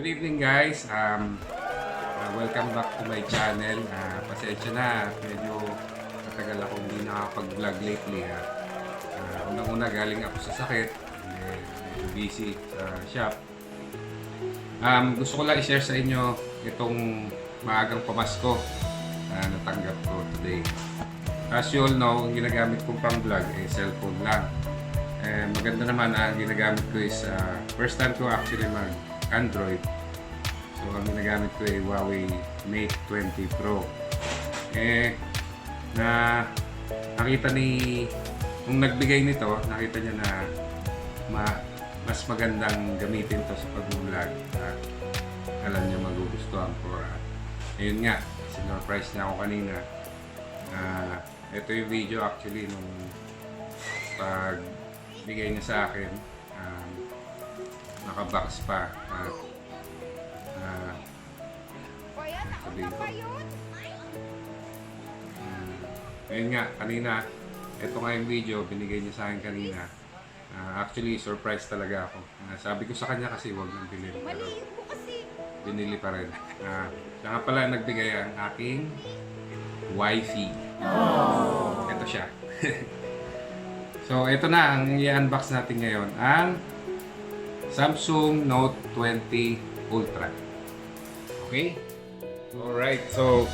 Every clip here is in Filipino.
Good evening guys. Welcome back to my channel. Pasensya na, medyo matagal akong hindi nakapag-vlog lately. Unang-una galing ako sa sakit. Medyo busy sa shop. Gusto ko lang i-share sa inyo itong maagang pamasko na natanggap ko today. As you all know, ang ginagamit kong pang vlog ay cellphone lang. Maganda naman ang ginagamit ko is first time ko actually mag-Android. So ang ginagamit ko ay Huawei Mate 20 Pro. Nakita nung nagbigay nito, nakita niya na mas magandang gamitin to sa pag-vlog. Alam niya magugustuhan ko. Ayun nga, sinurprise niya ako kanina. Ito yung video actually nung pagbigay niya sa akin. Naka-box pa. Sabihin ko. Ayun nga, kanina, ito nga yung video, binigay niya sa akin kanina. Actually, surprise talaga ako. Sabi ko sa kanya kasi huwag nang bilhin. Pero binili pa rin. Siya nga pala nagbigay ang aking wifey. Ito siya. So, ito na ang i-unbox natin ngayon. Ang Samsung Note 20 Ultra. Okay? Alright. So,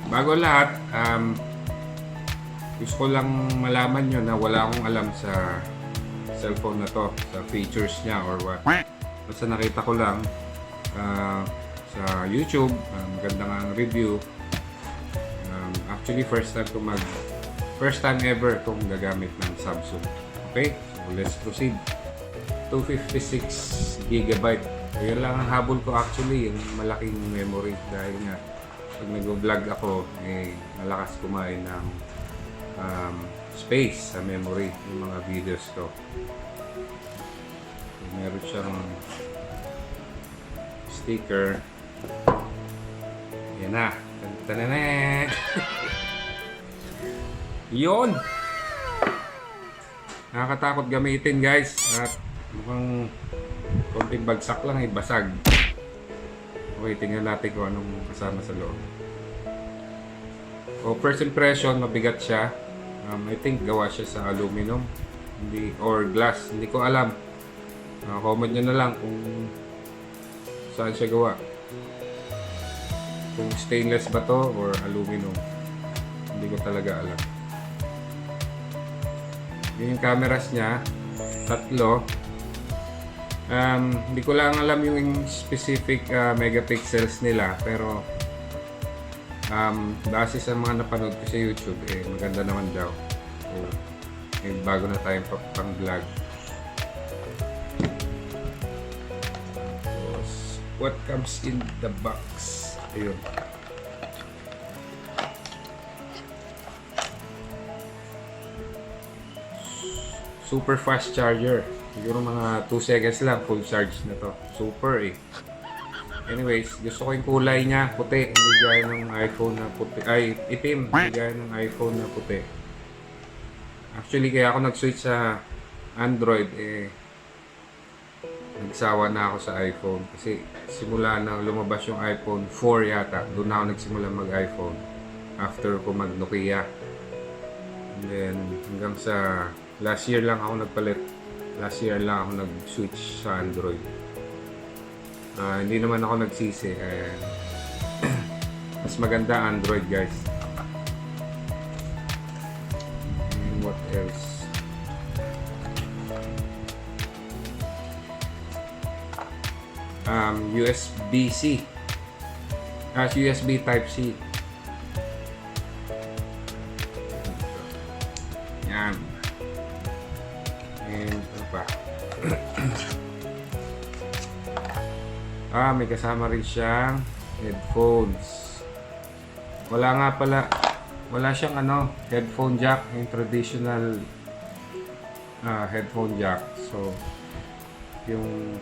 bago lahat, gusto ko lang malaman nyo na wala akong alam sa cellphone na to, sa features niya or what. Basta nakita ko lang sa YouTube, maganda nga ang review. Actually, first time ever kong gagamit ng Samsung. Okay? So, let's proceed. 256 GB. Yun lang ang habol ko actually, yung malaking memory. Dahil nga, pag nag-vlog ako, malakas kumain ng space sa memory yung mga videos ko. So, meron siyang sticker. Yan na. Tantanan. Yun! Nakakatakot gamitin guys. At mukhang konting bagsak lang ay basag. Okay, tingnan natin kung anong kasama sa loob. First impression, mabigat siya. I think gawa siya sa aluminum or glass. Hindi ko alam. Comment nyo na lang kung saan siya gawa. Kung stainless ba to or aluminum. Hindi ko talaga alam. Yung cameras niya, tatlo. Hindi ko lang alam yung specific megapixels nila, pero base sa mga napanood ko sa YouTube, maganda naman daw. So, bago na tayong pang vlog. What comes in the box? Ayun. Super fast charger. Siguro mga 2 seconds lang full charge na to. Super Anyways, gusto ko yung kulay niya, puti. Hindi gaya ng iPhone na puti. Ay, itim. Hindi gaya ng iPhone na puti. Actually, kaya ako nag-switch sa Android, nagsawa na ako sa iPhone. Kasi simula na lumabas yung iPhone 4 yata, doon na ako nagsimula mag-iPhone. After ko mag-Nokia. And then, hanggang sa last year lang ako nagpalit. Last year lang ako nag-switch sa Android. Hindi naman ako nagsisi. Mas maganda Android guys. And what else? USB-C. USB Type-C. Yan. And ano pa? May kasama rin siyang headphones. Wala siyang headphone jack, yung traditional headphone jack. So, yung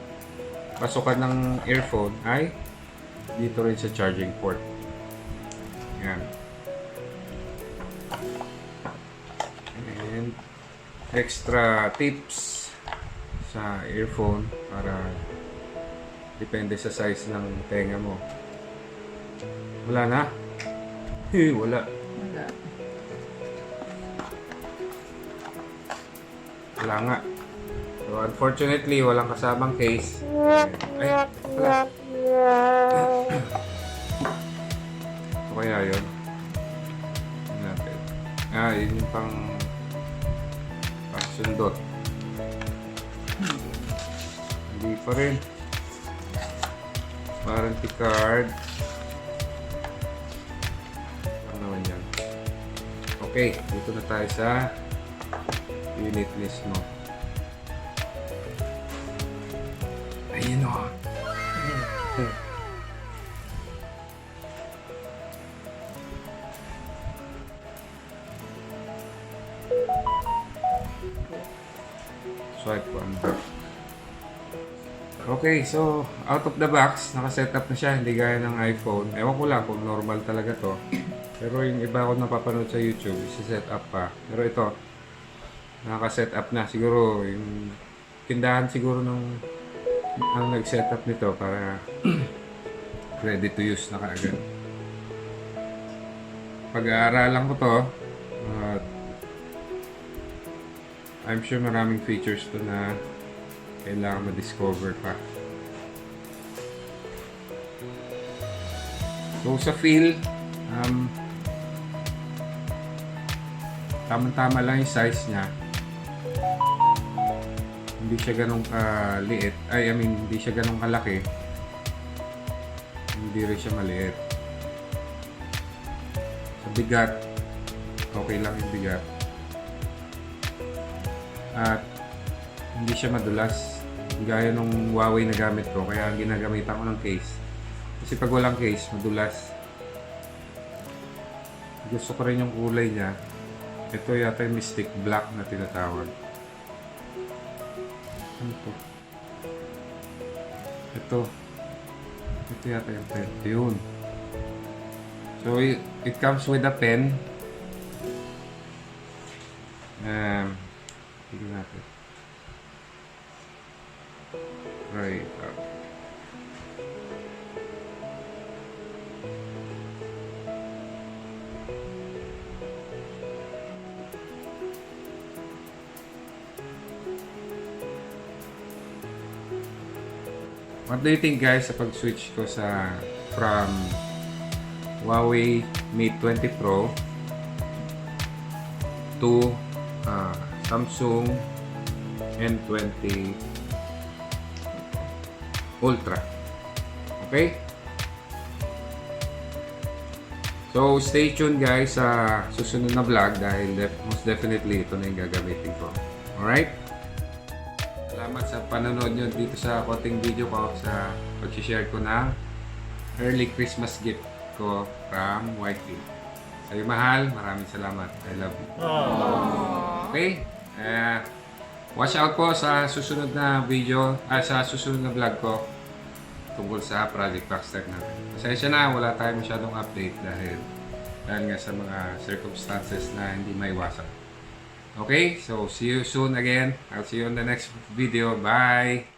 pasukan ng earphone ay dito rin sa charging port. Yan. And extra tips sa earphone para Depende sa size ng tenga mo. Wala na? Wala. Wala. Wala nga. So, unfortunately, walang kasamang case. Ay, wala. So, kaya yun. Ano natin? Yun yung pang sundot. Hindi pa rin. Warranty card. Ano naman yan? Okay, dito na tayo sa unit mismo. Ayun o. Swipe ko unbox. Okay, so out of the box, naka-setup na siya, hindi gaya ng iPhone. Ewan ko lang kung normal talaga to. Pero yung iba ko napapanood sa YouTube, isi-set up pa. Pero ito, naka-set up na. Siguro, yung tindahan siguro ang nag-set up nito para ready to use na kaagad. Pag-aaralan ko to, I'm sure maraming features to na kailangan ma-discover pa. So sa feel, tamang-tama lang yung size niya. Hindi siya ganun kaliit. Hindi siya ganun kalaki. Hindi rin siya maliit. Sa bigat, okay lang yung bigat. At hindi siya madulas. Gaya nung Huawei na gamit ko, kaya ginagamitan ko ng case. Kasi pag walang case, madulas. Gusto ko rin yung kulay niya. Ito yata yung Mystic Black na tinatawag. Ano to? Ito yata yung pen. Yun. So, it comes with a pen. Tignan natin. Right. What do you think guys sa pag-switch ko from Huawei Mate 20 Pro to Samsung N20 Ultra. Okay? So, stay tuned guys sa susunod na vlog dahil most definitely ito na yung gagamitin ko. Alright? Salamat sa panonood nyo dito sa konting video ko sa pag-share ko ng early Christmas gift ko from wifey. Sa'yo mahal, maraming salamat. I love you. Okay? Watch out po sa susunod na video, sa susunod na vlog ko tungkol sa Project Baxter natin. Pasensya na, wala tayong masyadong update dahil nga sa mga circumstances na hindi maiwasan. Okay, so see you soon again. I'll see you on the next video. Bye!